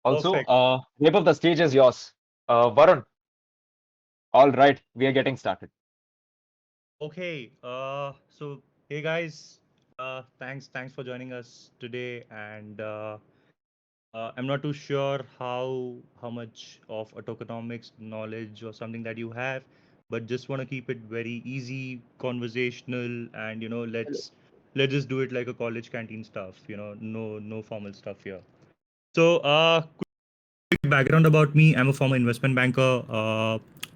Also, Perfect. Vaibhav, the stage is yours. Varun, all right, we are getting started. Okay. So hey guys, thanks for joining us today, and I'm not too sure how much of a tokenomics knowledge or something that you have, but just want to keep it very easy, conversational, and let's just do it like a college canteen stuff. No formal stuff here. So quick background about me. I'm a former investment banker.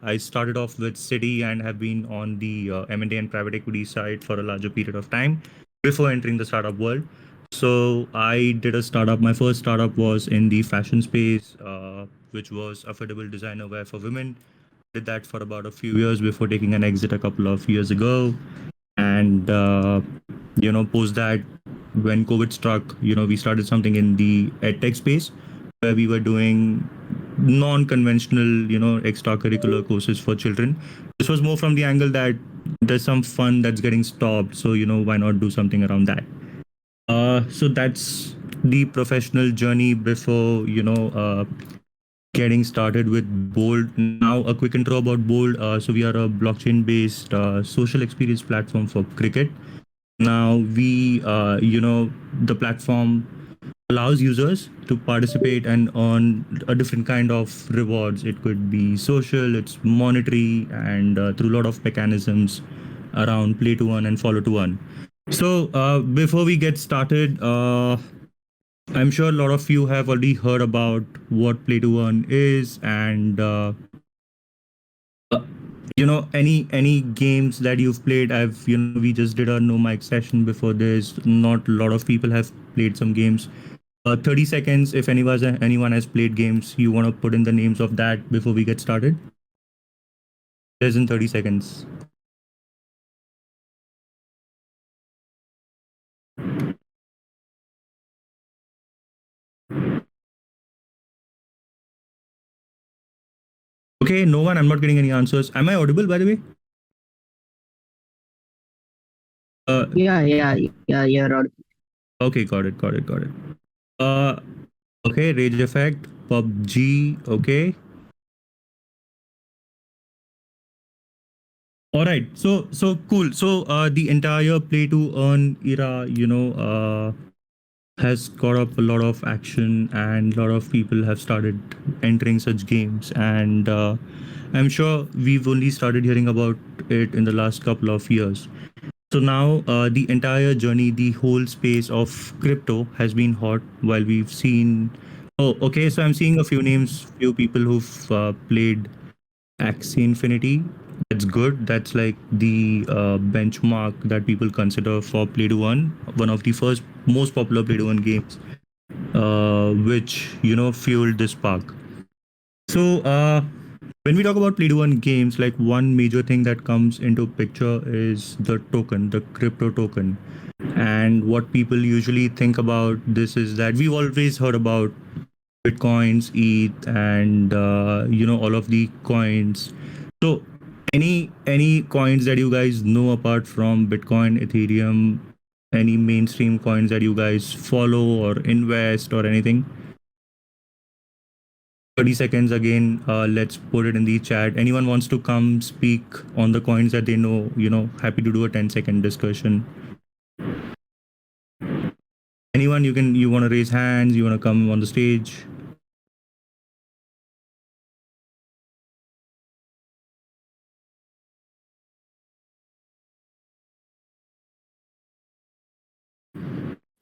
I started off with Citi and have been on the M&A and private equity side for a larger period of time before entering the startup world. So I did a startup. My first startup was in the fashion space, which was affordable designer wear for women. Did that for about a few years before taking an exit a couple of years ago. And post that, when COVID struck, we started something in the edtech space where we were doing non-conventional, extracurricular courses for children. This was more from the angle that there's some fun that's getting stopped, so why not do something around that. So that's the professional journey before getting started with Bold. Now, a quick intro about Bold. So we are a blockchain-based social experience platform for cricket. Now the platform allows users to participate and earn a different kind of rewards. It could be social, it's monetary, and through a lot of mechanisms around play to earn and follow to earn. So before we get started, I'm sure a lot of you have already heard about what play to earn is, and uh, any games that you've played. We just did a no mic session before this. Not a lot of people have played some games. 30 seconds, if anyone has played games, you want to put in the names of that before we get started. Less than 30 seconds. Okay, no one. I'm not getting any answers. Am I audible, by the way? Yeah, you're right. Okay, got it. Uh, okay, Rage Effect, PUBG. Okay. All right. So cool. So the entire play to earn era, has got up a lot of action, and a lot of people have started entering such games. And I'm sure we've only started hearing about it in the last couple of years. So now the entire journey, the whole space of crypto has been hot while we've seen. Oh, okay. So I'm seeing a few names, few people who've played Axie Infinity. That's good. That's like the benchmark that people consider for Play to Earn, one of the first most popular Play to Earn games, which fueled this spark. So when we talk about Play to Earn games, like one major thing that comes into picture is the token, the crypto token. And what people usually think about this is that we've always heard about Bitcoins, ETH, and all of the coins. So any coins that you guys know apart from Bitcoin, Ethereum, any mainstream coins that you guys follow or invest or anything? 30 seconds again. Let's put it in the chat. Anyone wants to come speak on the coins that they know? Happy to do a 10-second discussion. Anyone, you want to raise hands? You want to come on the stage?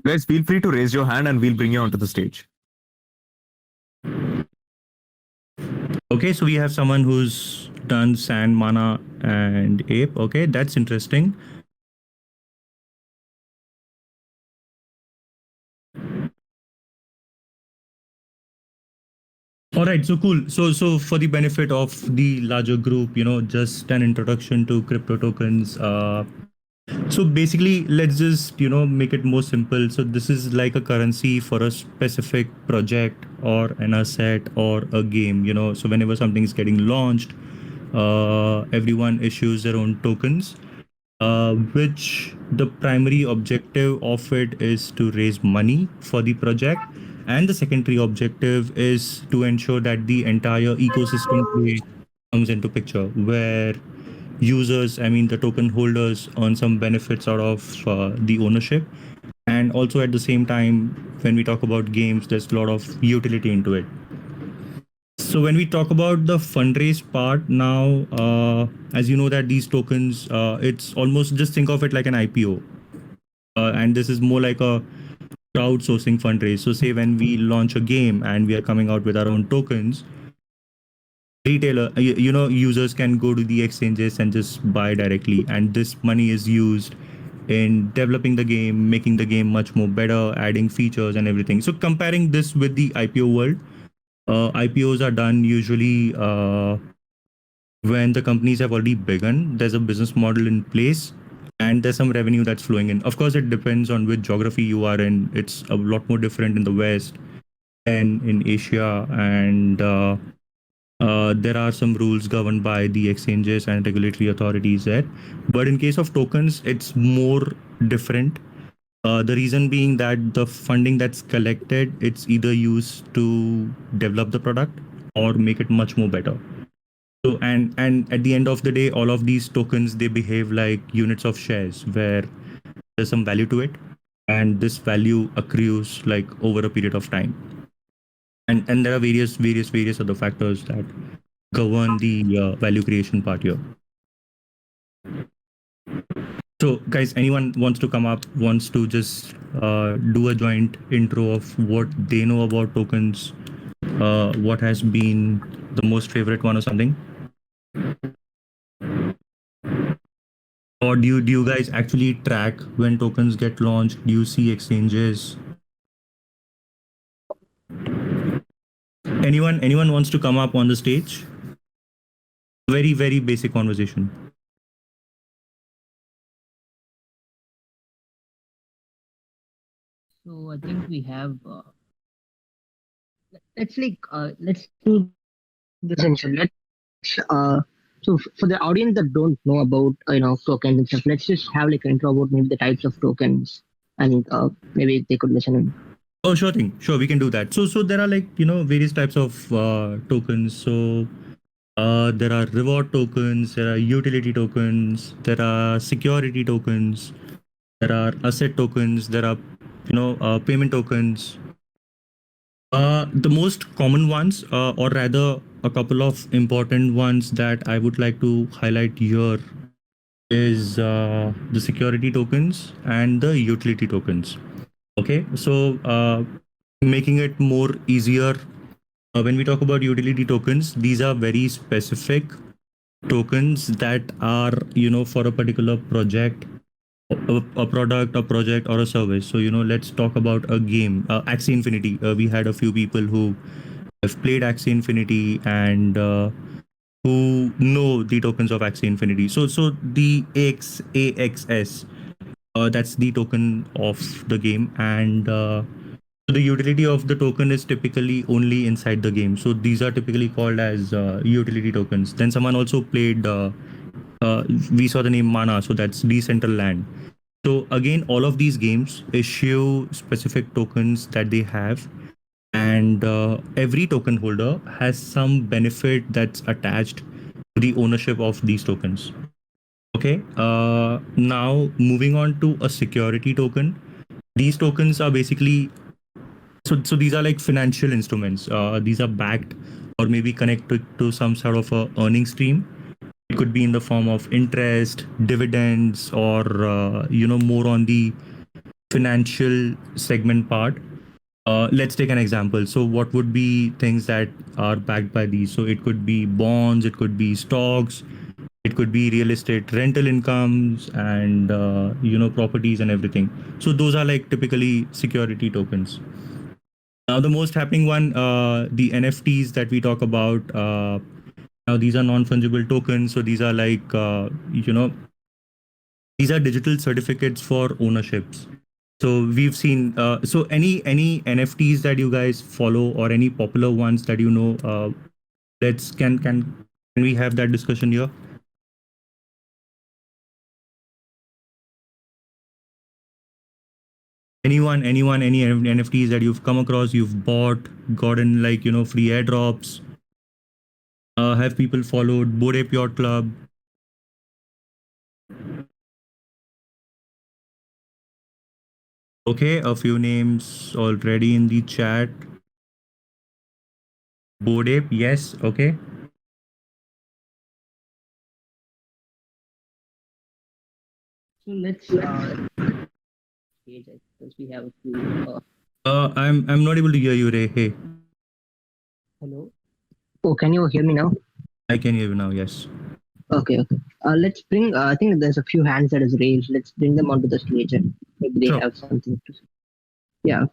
Guys, feel free to raise your hand and we'll bring you onto the stage. Okay, so we have someone who's done Sand, Mana, and Ape. Okay, that's interesting. All right, so cool. So for the benefit of the larger group, just an introduction to crypto tokens. So basically, let's just make it more simple. So this is like a currency for a specific project or an asset or a game. So whenever something is getting launched, everyone issues their own tokens, which the primary objective of it is to raise money for the project. and the secondary objective is to ensure that the entire ecosystem play comes into picture, where users, I mean the token holders, earn some benefits out of the ownership, and also at the same time, when we talk about games, there's a lot of utility into it. So when we talk about the fundraise part now, as you know that these tokens, it's almost, just think of it like an IPO, and this is more like a crowdsourcing fundraise. So say when we launch a game and we are coming out with our own tokens, retailer, users can go to the exchanges and just buy directly, and this money is used in developing the game, making the game much more better, adding features and everything. So comparing this with the IPO world, IPOs are done usually when the companies have already begun, there's a business model in place, and there's some revenue that's flowing in. Of course, it depends on which geography you are in. It's a lot more different in the West and in Asia, and there are some rules governed by the exchanges and regulatory authorities there. But in case of tokens, it's more different. The reason being that the funding that's collected, it's either used to develop the product or make it much more better. So and at the end of the day, all of these tokens, they behave like units of shares where there's some value to it, and this value accrues like over a period of time. And there are various other factors that govern the value creation part here. So guys, anyone wants to come up, wants to just do a joint intro of what they know about tokens, what has been the most favorite one or something? Or do you guys actually track when tokens get launched? Do you see exchanges? Anyone wants to come up on the stage? Very basic conversation. So I think we have. Let's do this in short. So for the audience that don't know about tokens and stuff, let's just have like an intro about maybe the types of tokens, and maybe they could listen in. Oh, sure thing. Sure, we can do that. So there are like various types of tokens. So there are reward tokens, there are utility tokens, there are security tokens, there are asset tokens, there are payment tokens. The most common ones, or rather a couple of important ones that I would like to highlight here, is the security tokens and the utility tokens. Okay, so making it more easier, when we talk about utility tokens, these are very specific tokens that are for a particular project, a product, a project, or a service. So let's talk about a game, Axie Infinity. We had a few people who have played Axie Infinity and who know the tokens of Axie Infinity. So the AXS, that's the token of the game, and the utility of the token is typically only inside the game. So these are typically called as utility tokens. Then someone also played. We saw the name Mana, so that's Decentraland. So again, all of these games issue specific tokens that they have, and every token holder has some benefit that's attached to the ownership of these tokens. Okay. Now moving on to a security token. These tokens are basically, so these are like financial instruments. These are backed or maybe connected to some sort of a earning stream. It could be in the form of interest, dividends, or more on the financial segment part. Let's take an example. So what would be things that are backed by these? So it could be bonds, it could be stocks, it could be real estate rental incomes, and properties and everything. So those are like typically security tokens. Now the most happening one, the NFTs that we talk about. Now these are non-fungible tokens. So these are like these are digital certificates for ownerships. So we've seen. So any NFTs that you guys follow or any popular ones that let's can we have that discussion here? Anyone, any NFTs that you've come across, you've bought, gotten like free airdrops. Have people followed Bored Ape Yacht Club? Okay, a few names already in the chat. Bored Ape, yes. Okay. So let's because we have a few. I'm not able to hear you, Ray. Hey, Hello. Oh, can you hear me now? I can hear you now. Yes. Okay, okay. Let's bring. I think there's a few hands that is raised. Let's bring them onto the stage and maybe they Sure. have something to say. Yeah.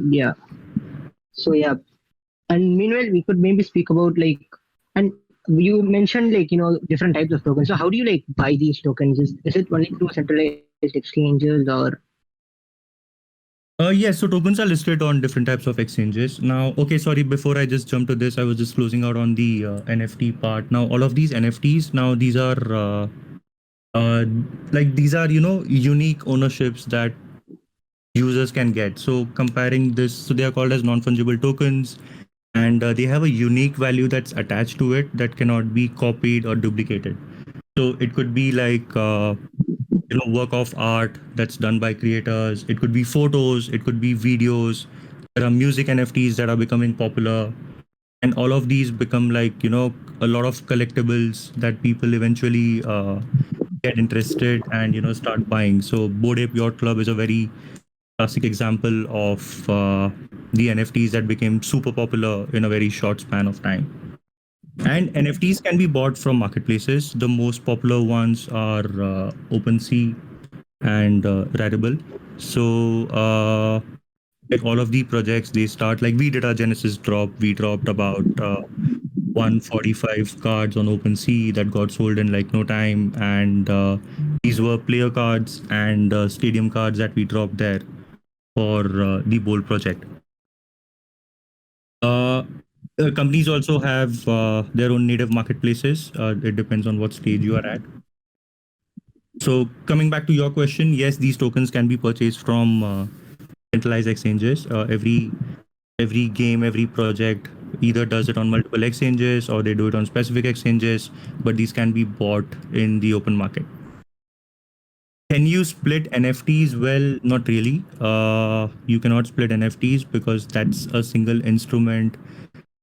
Yeah. So yeah. And meanwhile, we could maybe speak about like, and you mentioned like different types of tokens. So how do you like buy these tokens? Is it only through centralized exchanges or? Yes, so tokens are listed on different types of exchanges. Now, okay, sorry, before I just jump to this, I was just closing out on the NFT part. Now, all of these NFTs, now these are these are, unique ownerships that users can get. So comparing this, so they are called as non-fungible tokens, and they have a unique value that's attached to it that cannot be copied or duplicated. So it could be like work of art that's done by creators. It could be photos, it could be videos. There are music NFTs that are becoming popular, and all of these become like a lot of collectibles that people eventually get interested and start buying. So Bored Ape Yacht Club is a very classic example of the NFTs that became super popular in a very short span of time. And NFTs can be bought from marketplaces. The most popular ones are OpenSea and Rarible. So, like all of the projects, they start like we did our Genesis drop. We dropped about 145 cards on OpenSea that got sold in like no time. And these were player cards and stadium cards that we dropped there for the Bowl project. Uh, Companies also have their own native marketplaces. It depends on what stage you are at. So, coming back to your question, yes, these tokens can be purchased from centralized exchanges. Every game, every project either does it on multiple exchanges or they do it on specific exchanges, but these can be bought in the open market. Can you split NFTs? Well, not really. You cannot split NFTs because that's a single instrument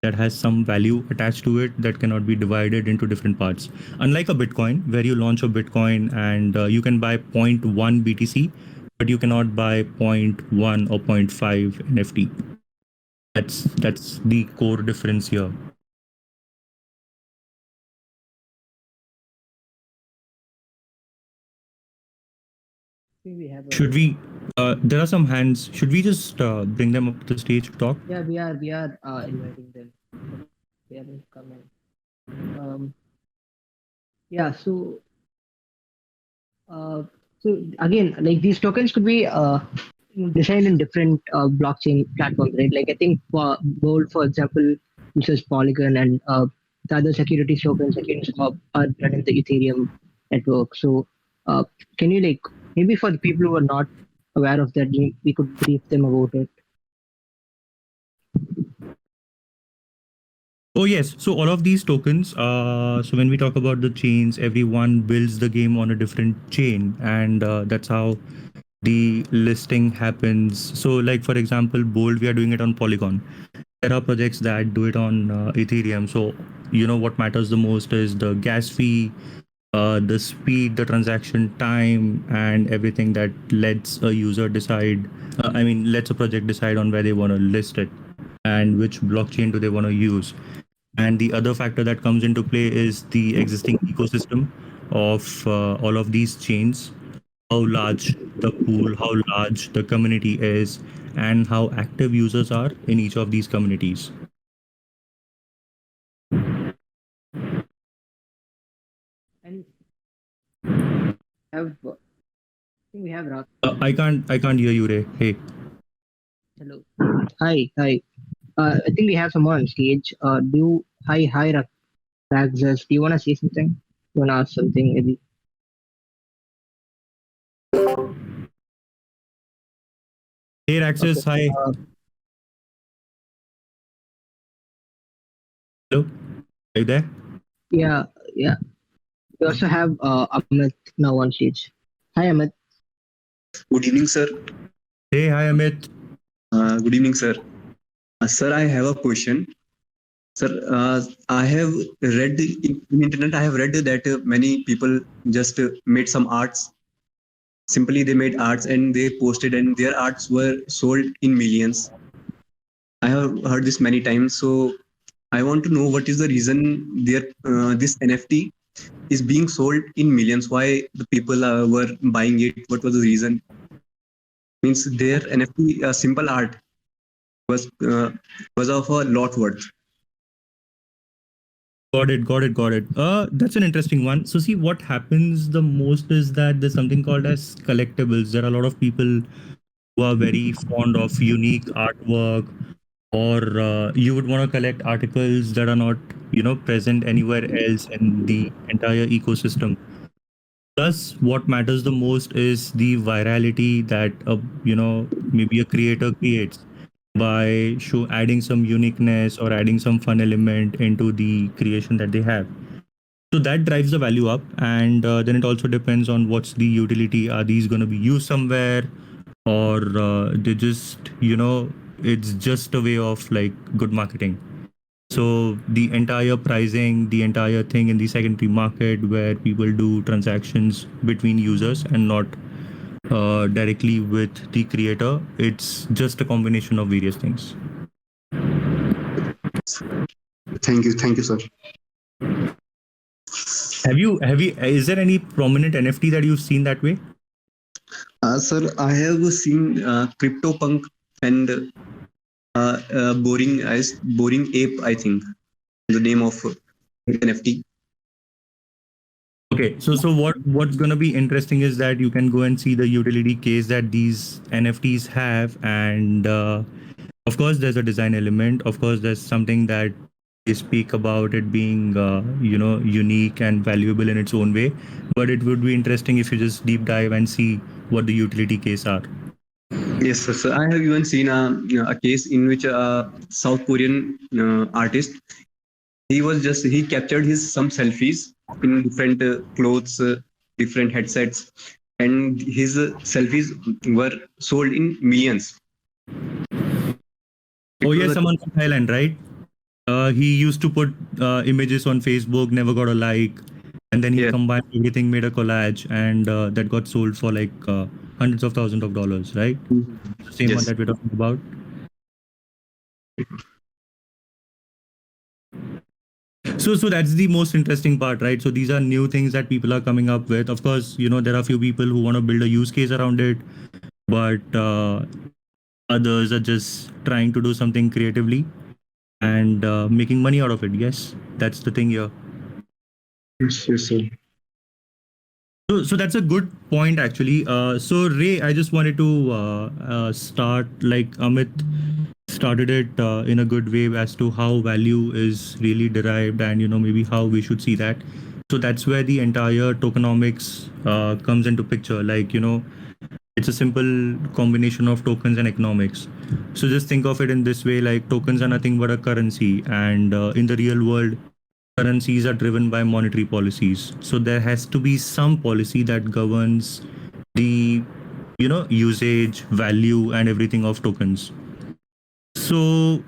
that has some value attached to it that cannot be divided into different parts. Unlike a Bitcoin, where you launch a Bitcoin and you can buy zero point 0.1 BTC, but you cannot buy 0.1 or zero point 0.5 NFT. That's the core difference here. We have Should we? There are some hands. Should we just bring them up to the stage to talk? Yeah, we are inviting them. They haven't come in. Yeah, uh, so again, like these tokens could be designed in different blockchain platforms, right? Like I think for Gold, for example, uses Polygon, and the other security tokens like Uniswap are running the Ethereum network. So uh, can you like maybe for the people who are not aware of that, we could brief them about it. Oh yes. So all of these tokens. So when we talk about the chains, everyone builds the game on a different chain, and that's how the listing happens. So like for example, Bold, we are doing it on Polygon. There are projects that do it on Ethereum. So what matters the most is the gas fee, the speed, the transaction time, and everything that lets a user decide. Lets a project decide on where they want to list it and which blockchain do they want to use. And the other factor that comes into play is the existing ecosystem of all of these chains, how large the pool, how large the community is, and how active users are in each of these communities. And have I think we have I can't hear you, Ray. Hey. hello. Hi. I think we have someone on stage. Hi, Rak. Raxus, do you want to say something? You want to ask something, maybe? Hey, Okay. Access. Hi. Hello. Are you there? Yeah, yeah. We also have Amit now on stage. Hi, Amit. Good evening, sir. Hey, hi, Amit. Good evening, sir. Sir, I have a question. Sir, I have read in internet. I have read that many people just made some arts. Simply, they made arts and they posted, and their arts were sold in millions. I have heard this many times. So I want to know what is the reason their this NFT is being sold in millions. Why the people were buying it? What was the reason? Means their NFT, simple art was uh, was of a lot worth. Got it, got it, got it. That's an interesting one. So, see, what happens the most is that there's something called as collectibles. There are a lot of people who are very fond of unique artwork, or you would want to collect articles that are not, present anywhere else in the entire ecosystem. Plus, what matters the most is the virality that maybe a creator creates by adding some uniqueness or adding some fun element into the creation that they have. So that drives the value up, and then it also depends on what's the utility. Are these going to be used somewhere, or they just it's just a way of like good marketing. So the entire pricing, the entire thing in the secondary market where people do transactions between users and not directly with the creator, it's just a combination of various things. Thank you, sir. Have you is there any prominent NFT that you've seen that way? Sir, I have seen CryptoPunk and Boring Ape. I think the name of NFT. Okay, so what's gonna be interesting is that you can go and see the utility case that these NFTs have, and of course there's a design element. Of course, there's something that they speak about it being unique and valuable in its own way. But it would be interesting if you just deep dive and see what the utility case are. Yes, sir. So I have even seen a case in which a South Korean artist, he captured his some selfies in different clothes, different headsets, and his selfies were sold in millions. It Oh was yes, a someone from Thailand, right? He used to put images on Facebook, never got a like, and then he yes. combined everything, made a collage, and that got sold for like hundreds of thousands of dollars, right? The same one Yes. that we're talking about. So that's the most interesting part, right? So these are new things that people are coming up with. Of course, there are a few people who want to build a use case around it, but others are just trying to do something creatively and making money out of it. Yes, that's the thing here. Yes, yes, sir. So that's a good point, actually. So Ray, I just wanted to start like Amit started it in a good way as to how value is really derived, and maybe how we should see that. So that's where the entire tokenomics comes into picture. Like it's a simple combination of tokens and economics. So just think of it in this way: like tokens are nothing but a currency, and in the real world currencies are driven by monetary policies. So there has to be some policy that governs the usage, value, and everything of tokens. So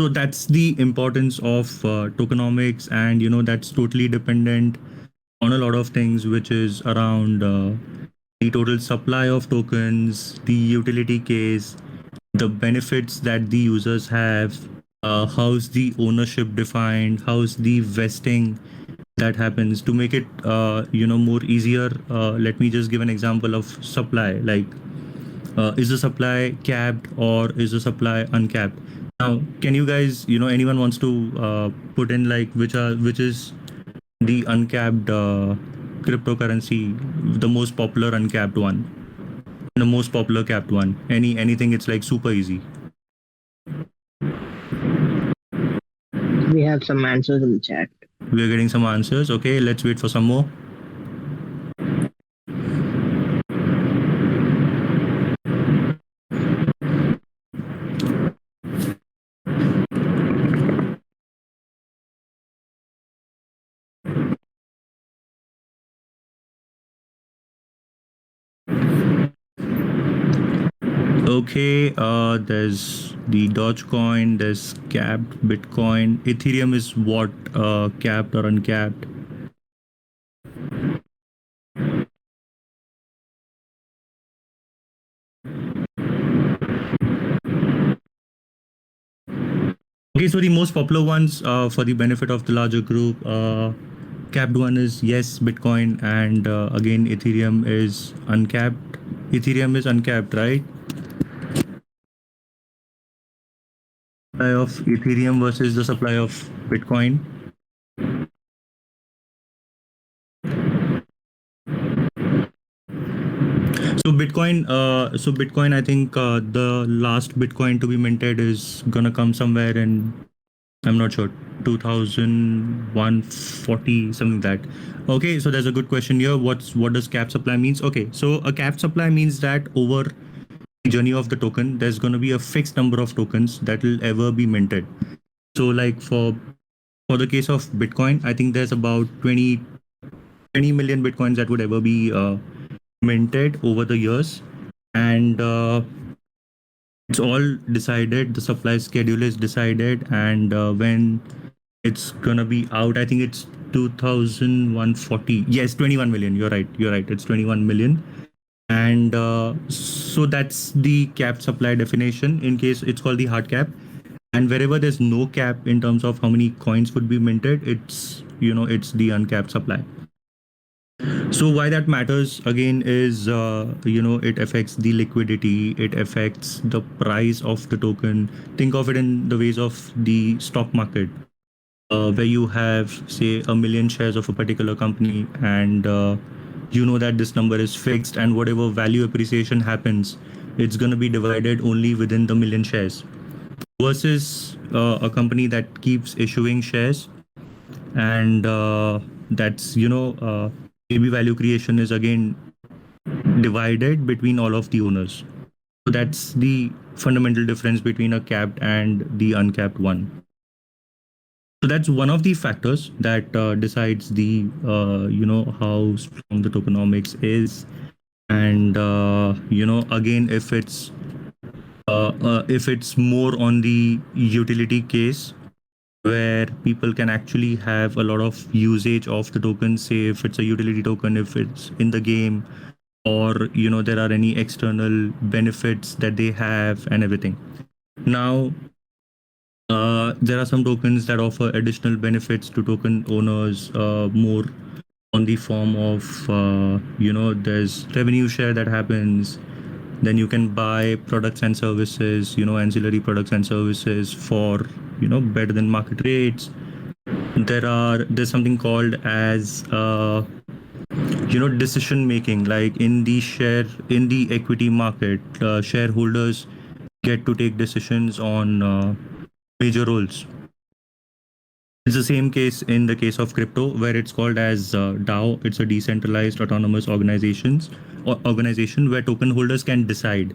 that's the importance of tokenomics, and that's totally dependent on a lot of things, which is around the total supply of tokens, the utility case, the benefits that the users have, how's the ownership defined, how's the vesting that happens. To make it more easier, let me just give an example of supply. Like is the supply capped or is the supply uncapped? Now, can you guys, anyone wants to put in like which is the uncapped cryptocurrency, the most popular uncapped one, the most popular capped one? Anything? It's like super easy. We have some answers in the chat. We're getting some answers. Okay, let's wait for some more. Okay, there's the Dogecoin, there's capped Bitcoin. Ethereum is what, capped or uncapped? Okay, so the most popular ones, for the benefit of the larger group, capped one is yes, Bitcoin, and again, Ethereum is uncapped. Ethereum is uncapped, right? Supply of Ethereum versus the supply of Bitcoin. So Bitcoin, I think the last Bitcoin to be minted is gonna come somewhere in, I'm not sure, 2140, something like that. Okay, so there's a good question here. What does cap supply means? Okay, so a cap supply means that over the journey of the token, there's gonna be a fixed number of tokens that will ever be minted. So like for the case of Bitcoin, I think there's about 20 million Bitcoins that would ever be minted over the years, and it's all decided. The supply schedule is decided, and when it's gonna be out, I think it's 2140. Yes, 21 million. You're right. You're right. It's 21 million. And so that's the cap supply definition. In case it's called the hard cap, and wherever there's no cap in terms of how many coins would be minted, it's it's the uncapped supply. So why that matters again is it affects the liquidity, it affects the price of the token. Think of it in the ways of the stock market, where you have say a million shares of a particular company, and you know that this number is fixed, and whatever value appreciation happens, it's going to be divided only within the million shares, versus a company that keeps issuing shares, and that's maybe value creation is again divided between all of the owners. So that's the fundamental difference between a capped and the uncapped one. So that's one of the factors that decides the how strong the tokenomics is, and again, if it's more on the utility case, where people can actually have a lot of usage of the token, say if it's a utility token, if it's in the game, or there are any external benefits that they have and everything. Now there are some tokens that offer additional benefits to token owners, more on the form of there's revenue share that happens. Then you can buy products and services, ancillary products and services for better than market rates. There's something called as decision making, like in the equity market, shareholders get to take decisions on major roles. It's the same case in the case of crypto, where it's called as DAO. It's a decentralized autonomous organization where token holders can decide.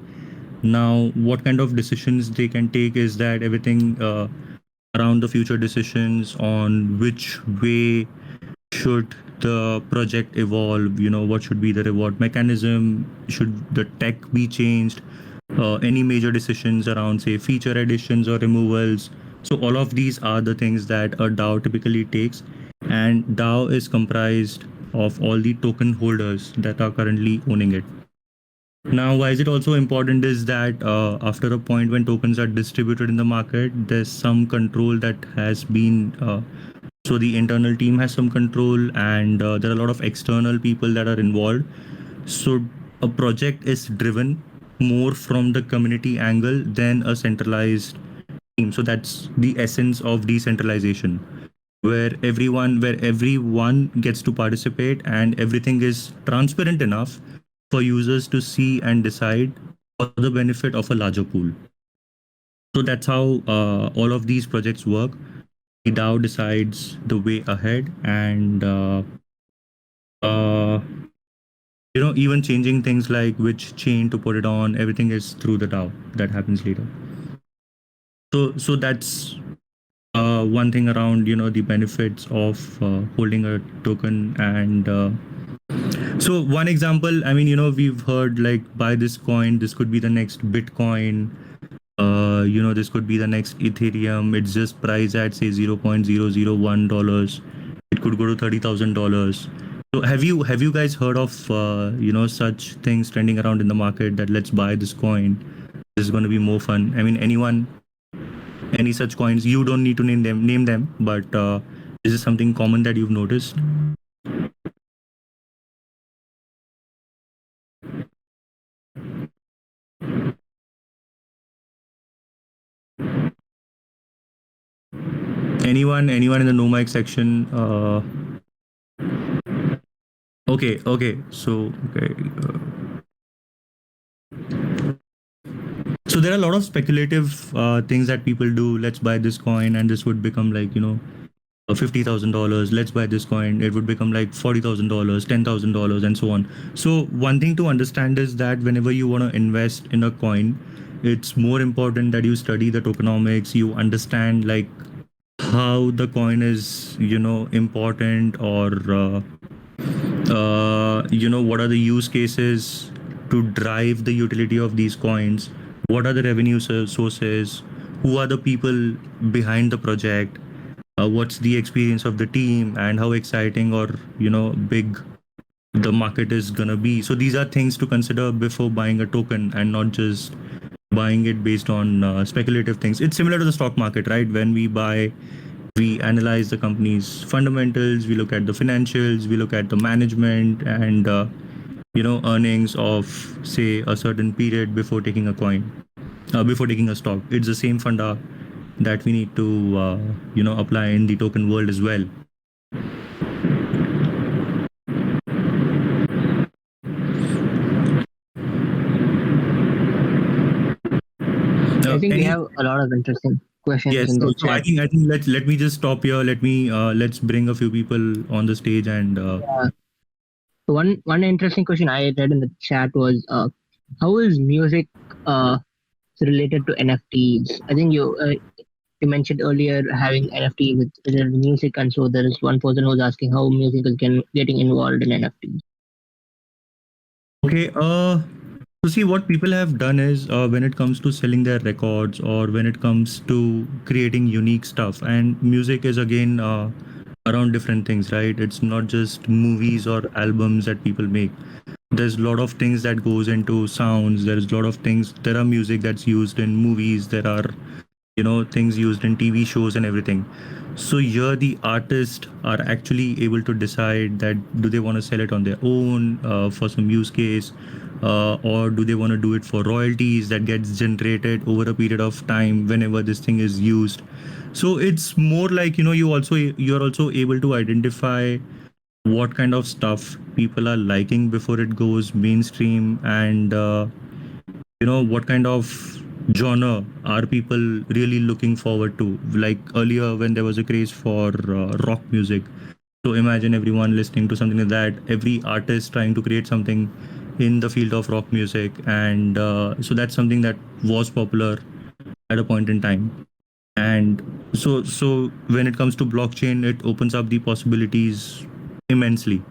Now, what kind of decisions they can take is that everything around the future decisions on which way should the project evolve, what should be the reward mechanism, should the tech be changed, any major decisions around say feature additions or removals. So all of these are the things that a DAO typically takes, and DAO is comprised of all the token holders that are currently owning it. Now, why is it also important is that after a point when tokens are distributed in the market, there's some control that has been so the internal team has some control, and there are a lot of external people that are involved. So a project is driven more from the community angle than a centralized team. So that's the essence of decentralization, where everyone gets to participate, and everything is transparent enough for users to see and decide for the benefit of a larger pool. So that's how all of these projects work. the DAO decides the way ahead, and even changing things like which chain to put it on, everything is through the DAO. That happens later. So that's one thing around the benefits of holding a token. And so one example, I mean, we've heard like buy this coin, this could be the next Bitcoin, this could be the next Ethereum. It's just priced at say $0.001. It could go to $30,000. So have you guys heard of such things trending around in the market that let's buy this coin? This is going to be more fun. I mean, any such coins? You don't need to name them, but is this something common that you've noticed? Anyone in the no mic section? Okay. So so there are a lot of speculative things that people do. Let's buy this coin, and this would become like $50,000. Let's buy this coin. It would become like $40,000, $10,000, and so on. So one thing to understand is that whenever you want to invest in a coin, it's more important that you study the tokenomics. You understand like how the coin is important, or what are the use cases to drive the utility of these coins, what are the revenue sources, who are the people behind the project, what's the experience of the team, and how exciting or big the market is gonna be. So these are things to consider before buying a token, and not just buying it based on speculative things. It's similar to the stock market, right? When we buy, we analyze the company's fundamentals, we look at the financials, we look at the management, and earnings of say a certain period before taking a coin, before taking a stock. It's the same funda that we need to apply in the token world as well. I think we have a lot of interesting questions Yes, in the so I chat. think let me just stop here. Let's bring a few people on the stage. And So one interesting question I read in the chat was how is music related to NFTs? I think you mentioned earlier having NFT with music, and so there is one person who's asking how music is getting involved in NFTs. okay, so see, what people have done is when it comes to selling their records, or when it comes to creating unique stuff, and music is again around different things, right? It's not just movies or albums that people make. There's a lot of things that goes into sounds. There's a lot of things. There are music that's used in movies. There are things used in TV shows and everything. So here the artists are actually able to decide that do they want to sell it on their own for some use case, or do they want to do it for royalties that gets generated over a period of time whenever this thing is used. So it's more like you're also able to identify what kind of stuff people are liking before it goes mainstream, and what kind of genre are people really looking forward to. Like earlier when there was a craze for rock music, so imagine everyone listening to something like that, every artist trying to create something in the field of rock music. And so that's something that was popular at a point in time. And so when it comes to blockchain, it opens up the possibilities immensely.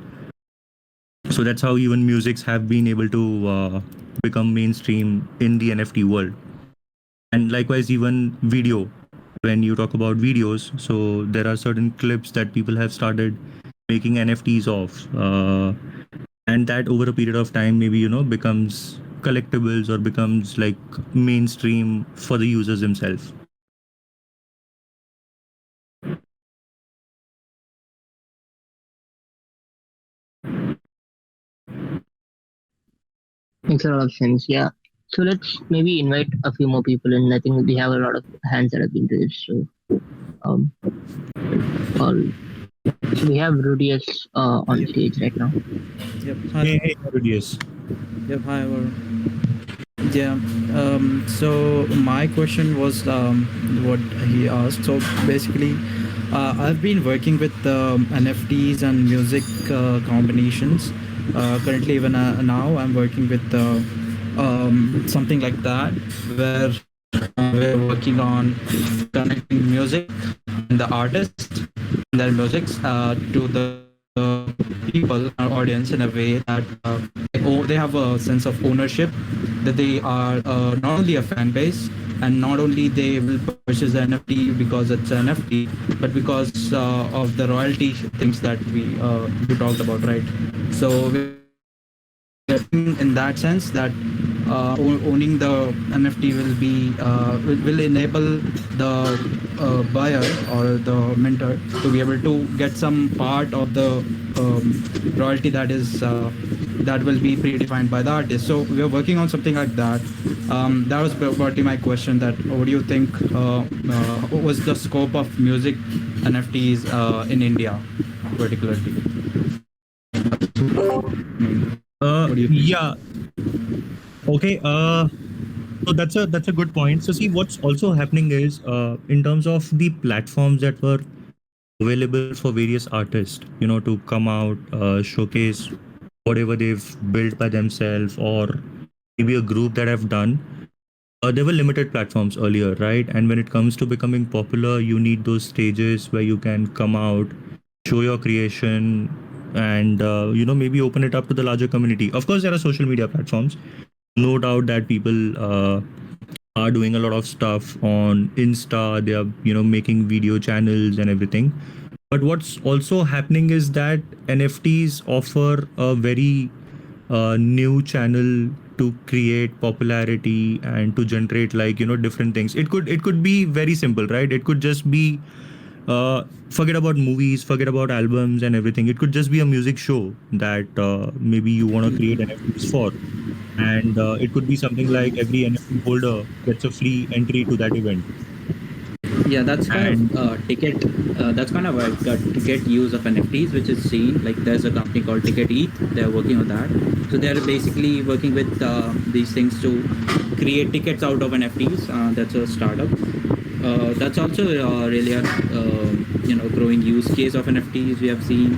So that's how even musics have been able to become mainstream in the NFT world. And likewise, even video. When you talk about videos, so there are certain clips that people have started making NFTs of, and that over a period of time maybe becomes collectibles or becomes like mainstream for the users themselves. Makes a lot of sense. Yeah. So let's maybe invite a few more people in. I think we have a lot of hands that have been raised. So, all. So we have Rudius on stage right now. Yep. Hi. Hey, Rudius. Yep. Hi. Yeah. So my question was what he asked. So basically, I've been working with NFTs and music combinations. Currently, even now, I'm working with something like that, where we're working on connecting music and the artists and their musics to the people, our audience, in a way that they have a sense of ownership, that they are not only a fan base, and not only they will purchase the NFT because it's an NFT, but because of the royalty things that we talked about, right? So we're in that sense that owning the NFT will enable the buyer or the minter to be able to get some part of the royalty that will be predefined by the artist. So we are working on something like that. That was probably my question. That what do you think what was the scope of music NFTs in India, particularly? What do you think? Yeah. Okay. So that's a good point. So see, what's also happening is in terms of the platforms that were available for various artists, to come out, showcase whatever they've built by themselves, or maybe a group that have done. There were limited platforms earlier, right? And when it comes to becoming popular, you need those stages where you can come out, show your creation, and maybe open it up to the larger community. Of course, there are social media platforms. No doubt that people are doing a lot of stuff on Insta. They are making video channels and everything. But what's also happening is that NFTs offer a very new channel to create popularity and to generate, like, different things. It could be very simple, right? It could just be forget about movies, forget about albums and everything. It could just be a music show that maybe you want to create NFTs for, and it could be something like every NFT holder gets a free entry to that event. Yeah, that's kind And of ticket. That's kind of like a ticket use of NFTs, which is seen. Like there's a company called Ticket Eat. They're working on that. So they're basically working with these things to create tickets out of NFTs. That's a startup. That's also really a growing use case of NFTs we have seen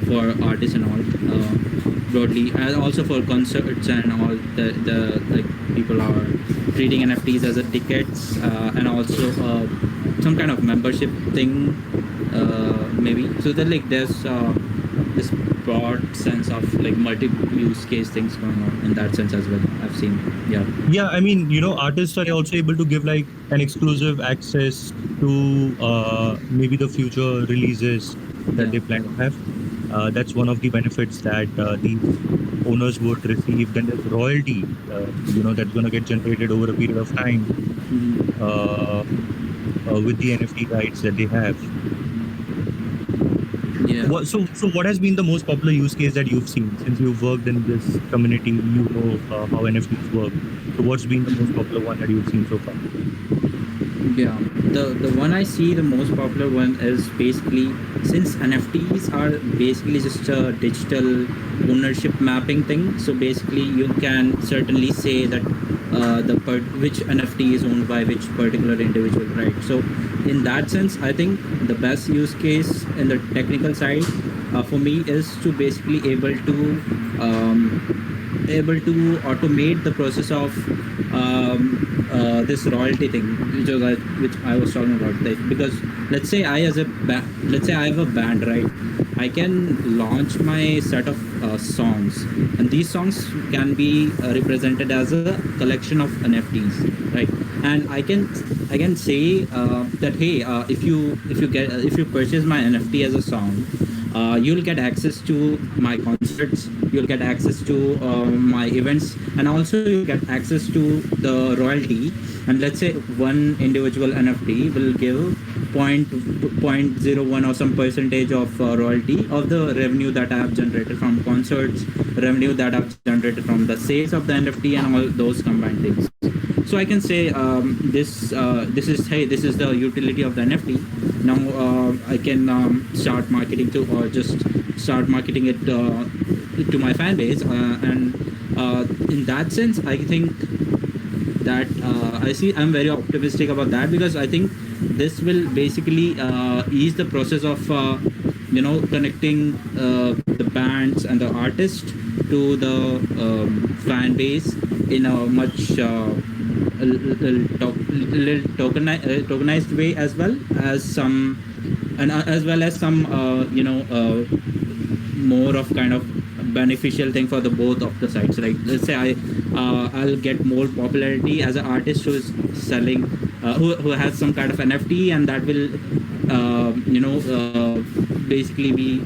for artists and all broadly, and also for concerts and all. The like people are treating NFTs as a tickets and also some kind of membership thing, maybe. So that like there's this broad sense of like multi-use case things going on in that sense as well. I've seen. yeah, I mean, artists are also able to give like an exclusive access to maybe the future releases that they plan to have. That's one of the benefits that these owners would receive. Then there's royalty, that's going to get generated over a period of time with the NFT rights that they have. Yeah. So what has been the most popular use case that you've seen since you've worked in this community? You know how NFTs work. So what's been the most popular one that you've seen so far? Yeah, the one I see the most popular one is basically, since NFTs are basically just a digital ownership mapping thing. So basically, you can certainly say that which NFT is owned by which particular individual, right? So in that sense, I think the best use case in the technical side for me is to basically able to automate the process of this royalty thing, which I was talking about. Because let's say I have a band, right? I can launch my set of songs, and these songs can be represented as a collection of NFTs, right? And I can say that, hey, if you purchase my NFT as a song, you'll get access to my concerts, you'll get access to my events, and also you'll get access to the royalty. And let's say one individual NFT will give 0.01 or some percentage of royalty of the revenue that I have generated from concerts, revenue that I've generated from the sales of the NFT, and all those combined things. So I can say this is the utility of the NFT. Now I can start marketing or just start marketing it to my fan base, and in that sense, I think that I'm very optimistic about that, because I think this will basically ease the process of connecting the bands and the artist to the fan base in a much tokenized way, as well as some more of kind of beneficial thing for the both of the sides. Like, let's say I'll get more popularity as an artist who's selling who has some kind of NFT, and that will basically be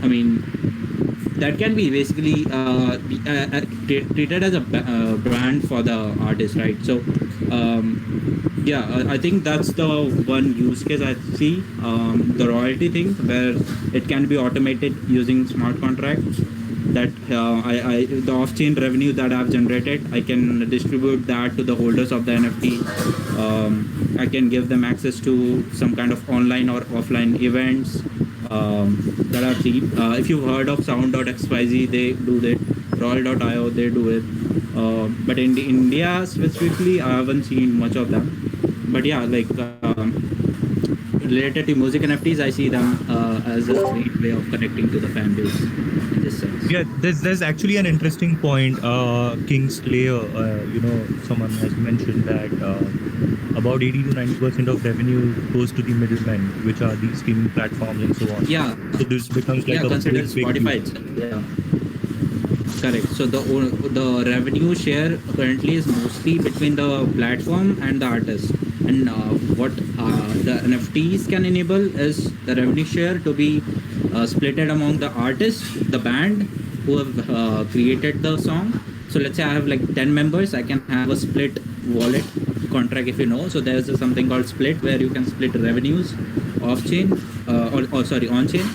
I mean, that can be basically treated as a brand for the artist, right? So I think that's the one use case I see, the royalty thing, where it can be automated using smart contracts. That the off-chain revenue that I've generated, I can distribute that to the holders of the NFT. I can give them access to some kind of online or offline events that I've seen. If you've heard of Sound.xyz, they do that. Royal.io, they do it. But in India specifically, I haven't seen much of them. But yeah, like related to music NFTs, I see them as a great way of connecting to the fan base in this sense. Yeah, there's actually an interesting point. Kingslayer, someone has mentioned that about 80 to 90% of revenue goes to the middlemen, which are these streaming platforms and so on. Yeah. So this becomes like a consider big Spotify. Yeah. Correct. So the revenue share currently is mostly between the platform and the artist. And what the NFTs can enable is the revenue share to be splitted among the artist, the band who have created the song. So let's say I have like 10 members, I can have a split wallet contract, if you know. So there's something called split, where you can split revenues off-chain on-chain.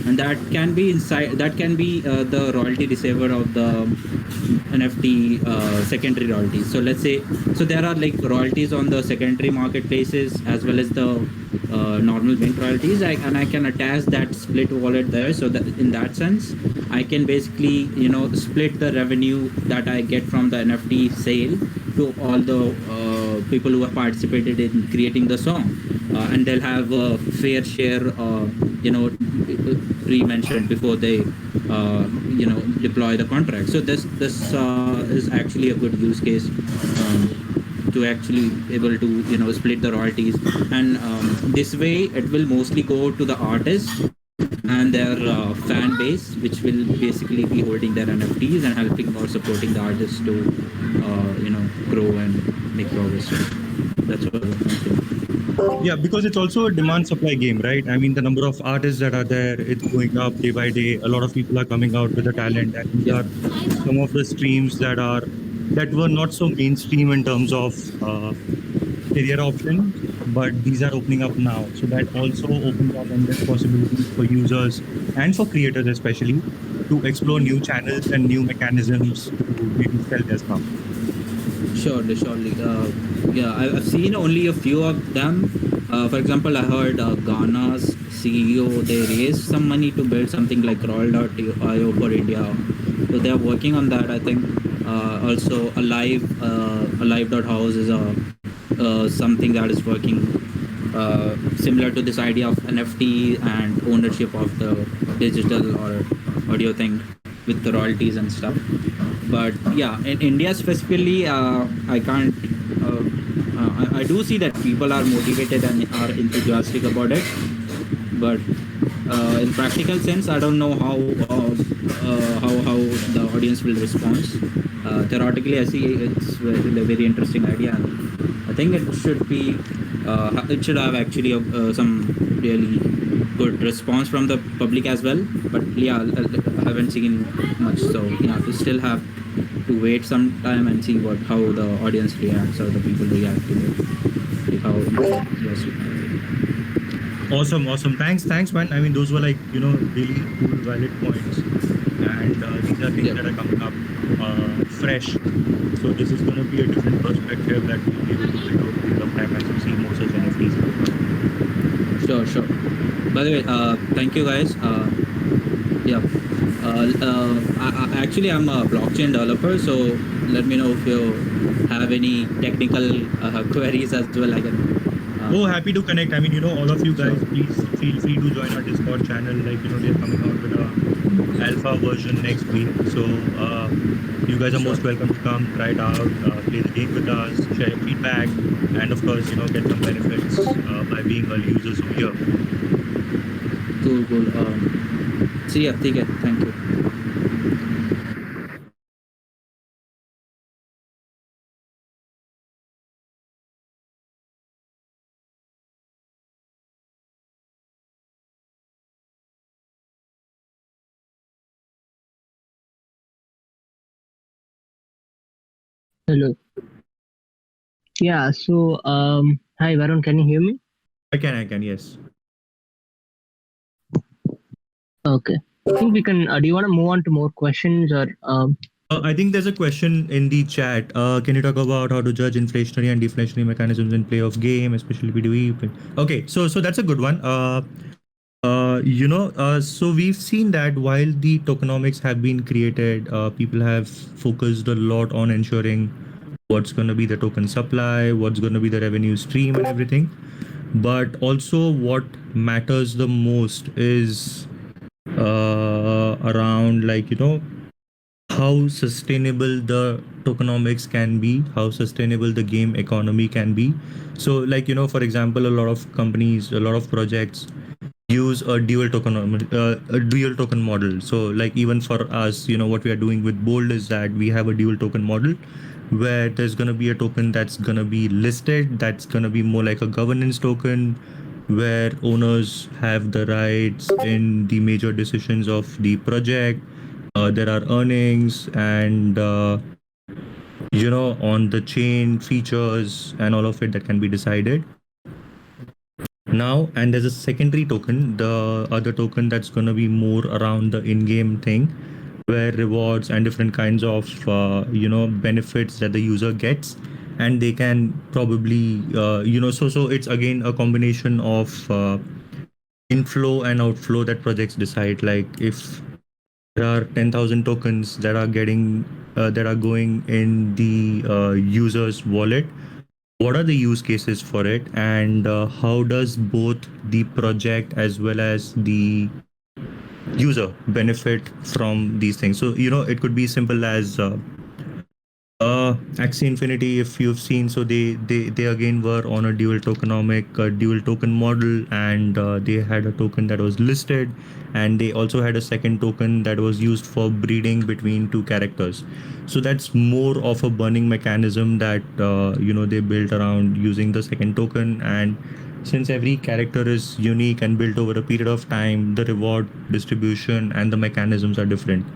And that can be the royalty receiver of the NFT secondary royalties. So let's say, there are like royalties on the secondary marketplaces as well as the normal mint royalties, and I can attach that split wallet there. So that in that sense, I can basically split the revenue that I get from the NFT sale to all the people who have participated in creating the song, and they'll have a fair share, pre-mentioned before they deploy the contract. So this is actually a good use case to actually able to split the royalties, and this way it will mostly go to the artists and their fan base, which will basically be holding their NFTs and helping or supporting the artists to grow and make progress. That's what I think. Yeah, because it's also a demand supply game, right? I mean, the number of artists that are there, it's going up day by day. A lot of people are coming out with the talent, and these are some of the streams that were not so mainstream in terms of career option, but these are opening up now. So that also opens up endless possibilities for users and for creators especially to explore new channels and new mechanisms to maybe sell their stuff. Surely. I've seen only a few of them. For example, I heard Ghana's CEO, they raised some money to build something like Royal.io for India. So they are working on that, I think. Also, Alive.house is something that is working similar to this idea of NFT and ownership of the digital or audio thing with the royalties and stuff. But yeah, in India specifically, I can't. I do see that people are motivated and are enthusiastic about it, but in practical sense, I don't know how the audience will respond. Theoretically, I see it's a very interesting idea, and I think it should be. It should have actually some really good response from the public as well. But yeah, I haven't seen much, so yeah, we still have to wait some time and see how the audience reacts or the people react to it. Awesome. Thanks, man. I mean, those were like really cool, valid points, and these are things that are coming up fresh. So this is going to be a different perspective that we'll be able to build over a period of time as we see more such NFTs. Sure. By the way, thank you guys. Actually, I'm a blockchain developer, so let me know if you have any technical queries as well. I can. Oh, happy to connect. I mean, all of you guys, So- please feel free to join our Discord channel. Like, we are coming out with a alpha version next week. So, you guys are most welcome to come, try it out, play the game with us, share your feedback, and of course, get some benefits by being early users over here. Cool, cool. See ya. Take care. Thank you. Hello. Yeah. So, hi Varun, can you hear me? I can, yes. Okay. I think we can. Do you want to move on to more questions or? I think there's a question in the chat. Can you talk about how to judge inflationary and deflationary mechanisms in play of game, especially PDE? Okay, so that's a good one. So we've seen that while the tokenomics have been created, people have focused a lot on ensuring what's going to be the token supply, what's going to be the revenue stream, and everything. But also, what matters the most is around how sustainable the tokenomics can be, how sustainable the game economy can be. So, for example, a lot of companies, a lot of projects use a dual token model. So like even for us, what we are doing with Bold is that we have a dual token model where there's going to be a token that's going to be listed, that's going to be more like a governance token where owners have the rights in the major decisions of the project. There are earnings and on the chain features and all of it that can be decided now. And there's a secondary token, the other token that's going to be more around the in-game thing where rewards and different kinds of benefits that the user gets, and they can probably so it's again a combination of inflow and outflow that projects decide. Like if there are 10,000 tokens that are going in the user's wallet, what are the use cases for it, and how does both the project as well as the user benefit from these things? So it could be simple as Axie Infinity, if you've seen, so they again were on a dual token model, and they had a token that was listed, and they also had a second token that was used for breeding between two characters. So that's more of a burning mechanism that they built around using the second token. And since every character is unique and built over a period of time, the reward distribution and the mechanisms are different.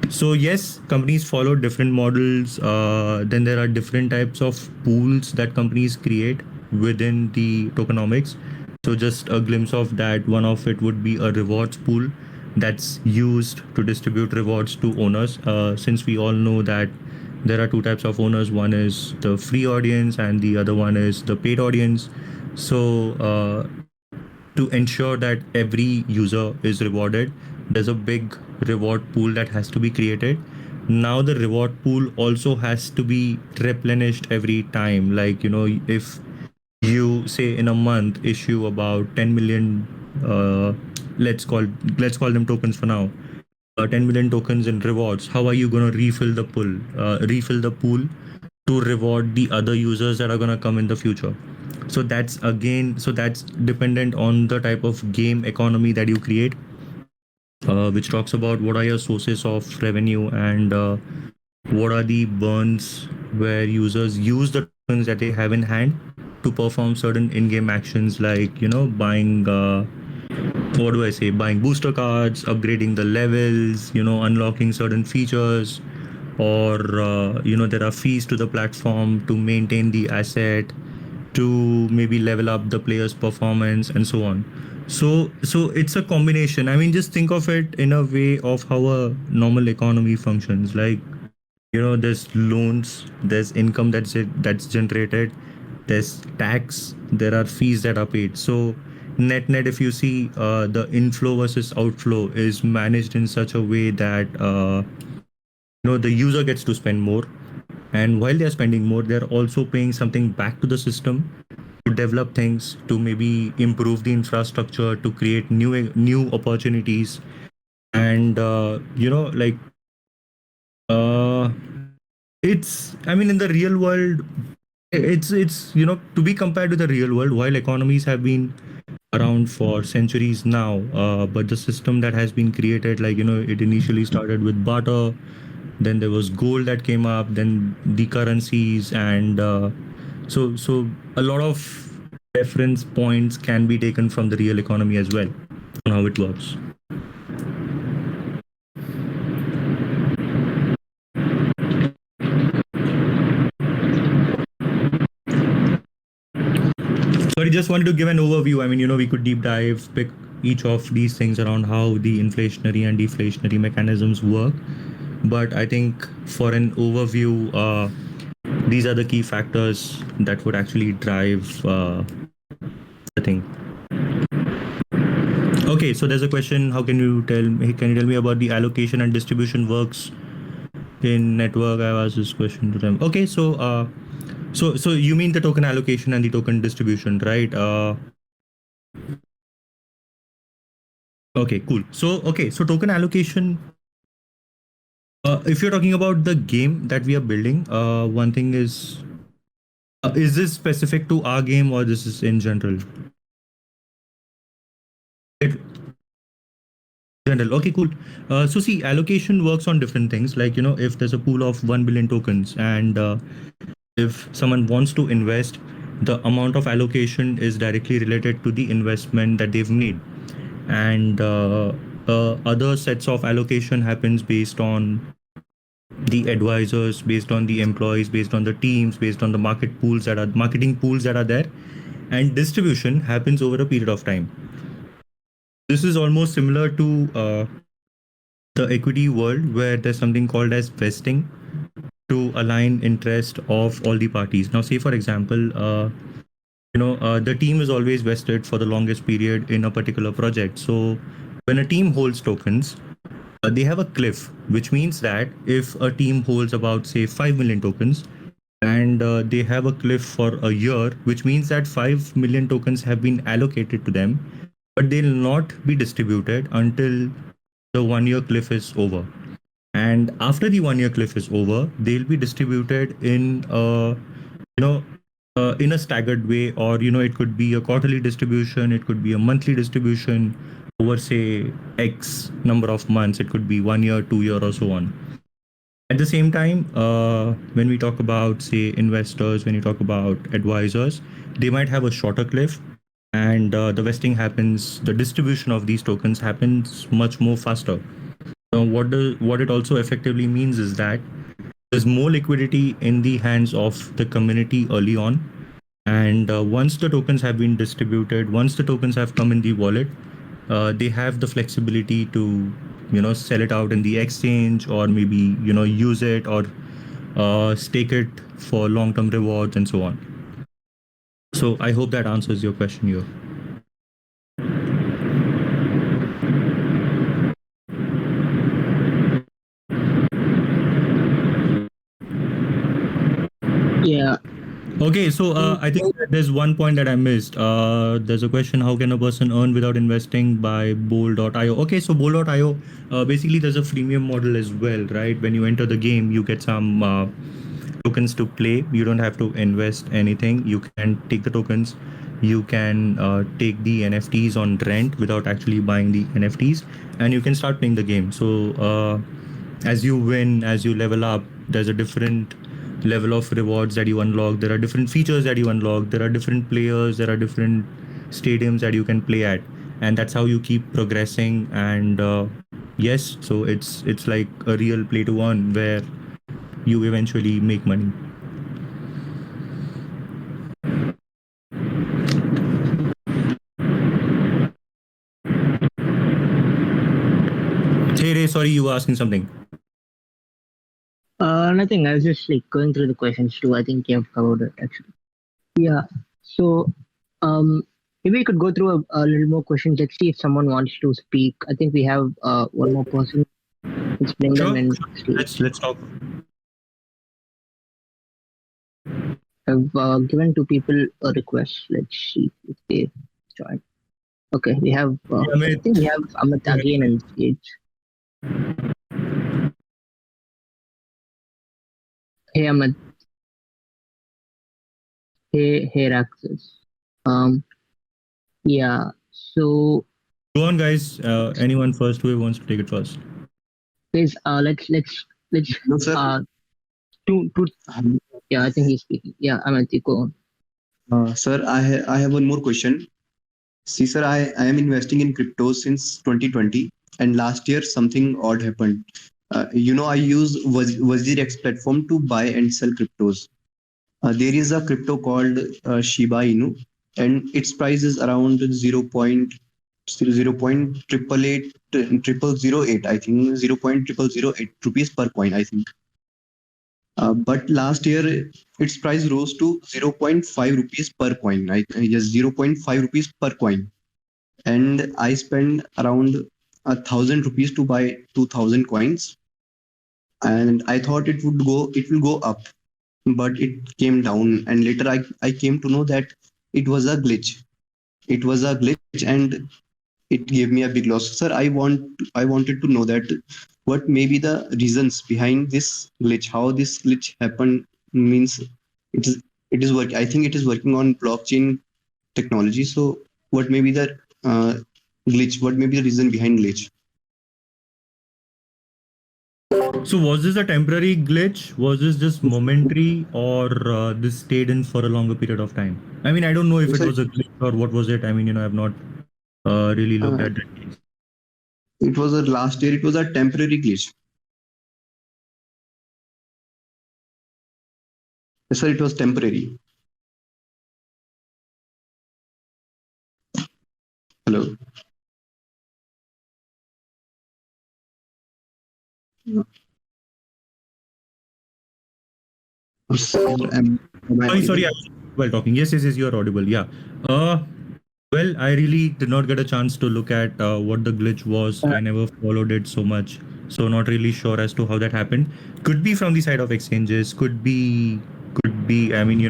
So yes, companies follow different models. Then there are different types of pools that companies create within the tokenomics. So just a glimpse of that. One of it would be a rewards pool that's used to distribute rewards to owners. Since we all know that there are two types of owners. One is the free audience, and the other one is the paid audience. So to ensure that every user is rewarded, there's a big reward pool that has to be created. Now the reward pool also has to be replenished every time. Like if you say in a month issue about 10 million, uh, let's call them tokens for now, 10 million tokens in rewards, how are you going to refill the pool to reward the other users that are going to come in the future? So that's dependent on the type of game economy that you create, which talks about what are your sources of revenue, and what are the burns where users use the tokens that they have in hand to perform certain in-game actions, like buying what do I say, buying booster cards, upgrading the levels, unlocking certain features, or there are fees to the platform to maintain the asset, to maybe level up the player's performance, and so on. So it's a combination. I mean, just think of it in a way of how a normal economy functions. Like there's loans, there's income that's generated, there's tax, there are fees that are paid. So net, if you see, the inflow versus outflow is managed in such a way that the user gets to spend more, and while they're spending more, they're also paying something back to the system to develop things, to maybe improve the infrastructure, to create new opportunities, and like uh, it's, I mean, in the real world, it's to be compared to the real world. While economies have been around for centuries now, but the system that has been created, like it initially started with barter, then there was gold that came up, then the currencies, and so a lot of reference points can be taken from the real economy as well on how it works. Sorry, just wanted to give an overview. I mean, we could deep dive, pick each of these things around how the inflationary and deflationary mechanisms work. But I think for an overview, these are the key factors that would actually drive the thing. Okay, so there's a question. How can you tell me? Can you tell me about the allocation and distribution works in network? I've asked this question to them. Okay, so you mean the token allocation and the token distribution, right? Okay, cool. So token allocation. If you're talking about the game that we are building, one thing is this specific to our game or this is in general? It, general. Okay, cool. So see, allocation works on different things. Like if there's a pool of 1 billion tokens, and if someone wants to invest, the amount of allocation is directly related to the investment that they've made, and other sets of allocation happens based on the advisors, based on the employees, based on the teams, based on the marketing pools that are there, and distribution happens over a period of time. This is almost similar to the equity world, where there's something called as vesting to align interest of all the parties. Now, say for example, the team is always vested for the longest period in a particular project. So when a team holds tokens, they have a cliff, which means that if a team holds about say 5 million tokens, and they have a cliff for a year, which means that 5 million tokens have been allocated to them, but they'll not be distributed until the 1 year cliff is over. And after the 1 year cliff is over, they'll be distributed in in a staggered way, or it could be a quarterly distribution, it could be a monthly distribution over say X number of months. It could be 1 year, 2 year, or so on. At the same time, when we talk about say investors, when you talk about advisors, they might have a shorter cliff, and the vesting happens, the distribution of these tokens happens much more faster. What it also effectively means is that there's more liquidity in the hands of the community early on, and once the tokens have been distributed, once the tokens have come in the wallet, they have the flexibility to sell it out in the exchange, or maybe use it, or stake it for long-term rewards and so on. So I hope that answers your question here. Yeah. Okay, so I think there's one point that I missed. There's a question: how can a person earn without investing by Bowl.io? Okay, so Bowl.io, basically there's a freemium model as well, right? When you enter the game, you get some tokens to play. You don't have to invest anything. You can take the tokens. You can take the NFTs on rent without actually buying the NFTs, and you can start playing the game. So as you win, as you level up, there's a different level of rewards that you unlock. There are different features that you unlock. There are different players. There are different stadiums that you can play at, and that's how you keep progressing. And yes, so it's like a real play to earn where you eventually make money. Hey Ray, sorry, you were asking something. Nothing. I was just like going through the questions too. I think you have covered it actually. Yeah. So, maybe we could go through a little more questions. Let's see if someone wants to speak. I think we have one more person Let's bring Sure. them in. Let's talk. I've given two people a request. Let's see if they join. Okay, we have. I think we have Amit again on stage. Hey Amit. Hey Raxus. Yeah. So Go on, guys. Anyone first? Who wants to take it first? guys, let's No, sir. two. Yeah, I think he's speaking. Yeah, Amit, you go on. Sir, I have one more question. See, sir, I am investing in crypto since 2020, and last year something odd happened. I use WazirX platform to buy and sell cryptos. There is a crypto called Shiba Inu, and its price is around 0.008, I think 0.0008 rupees per coin, I think. But last year its price rose to 0.5 rupees per coin. Yes, 0.5 rupees per coin, and I spent around 1,000 rupees to buy 2,000 coins, and I thought it will go up, but it came down, and later I came to know that it was a glitch. It was a glitch, and it gave me a big loss. Sir, I wanted to know that what may be the reasons behind this glitch, how this glitch happened. Means it is work. I think it is working on blockchain technology. So what may be the glitch? What may be the reason behind glitch? So was this a temporary glitch? Was this just momentary, or this stayed in for a longer period of time? I mean, I don't know if it Sir, was a glitch or what was it. I mean, I've not really looked uh, at that case. it was a last year. It was a temporary glitch. Yes, sir, it was temporary. Hello. Sir, am I Sorry, audible? I was while talking. Yes, you are audible. Yeah. Uh, well, I really did not get a chance to look at what the glitch was. I never followed it so much, so not really sure as to how that happened. Could be from the side of exchanges. Could be. I mean,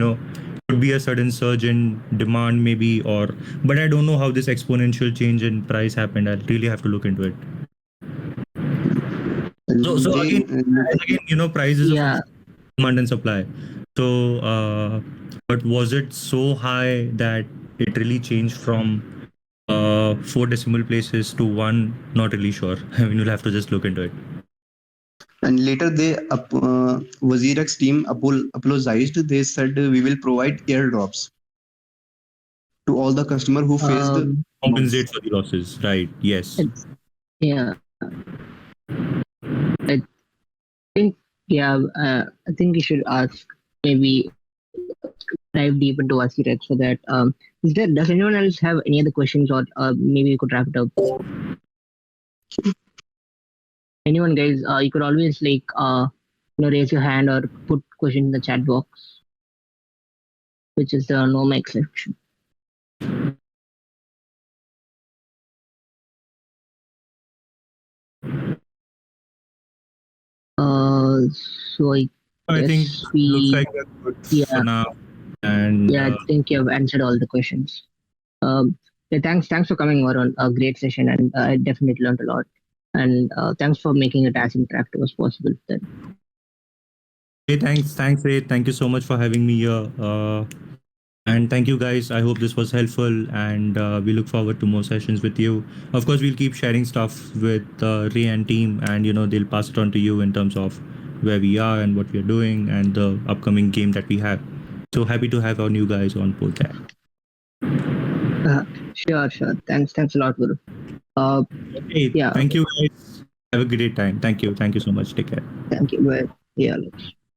could be a sudden surge in demand, maybe, or. But I don't know how this exponential change in price happened. I really have to look into it. So They again, price is a Yeah. function of demand and supply. So, but was it so high that it really changed from four decimal places to one? Not really sure. I mean, you'll have to just look into it. and later WazirX team apologized. They said we will provide airdrops to all the customer who faced loss. Compensate for the losses, right? Yes. Yeah. I think yeah. I think you should ask maybe dive deep into Asirex for that. Does anyone else have any other questions, or maybe you could wrap it up? Anyone, guys? You could always raise your hand or put question in the chat box, which is the no mic section. So I think guess looks like we're good for now. And I think you've answered all the questions. Yeah, thanks for coming, Varun. A great session, and I definitely learned a lot. And thanks for making it as interactive as possible. Then. hey, thanks, Ray. Thank you so much for having me here. And thank you guys. I hope this was helpful, and we look forward to more sessions with you. Of course, we'll keep sharing stuff with Ray and team, and they'll pass it on to you in terms of where we are and what we're doing and the upcoming game that we have. So happy to have our new guys on board there. Sure. Thanks a lot, Guru. Okay, yeah. Thank you guys. Have a great time. Thank you so much. Take care. Thank you. Bye. Yeah. Let's.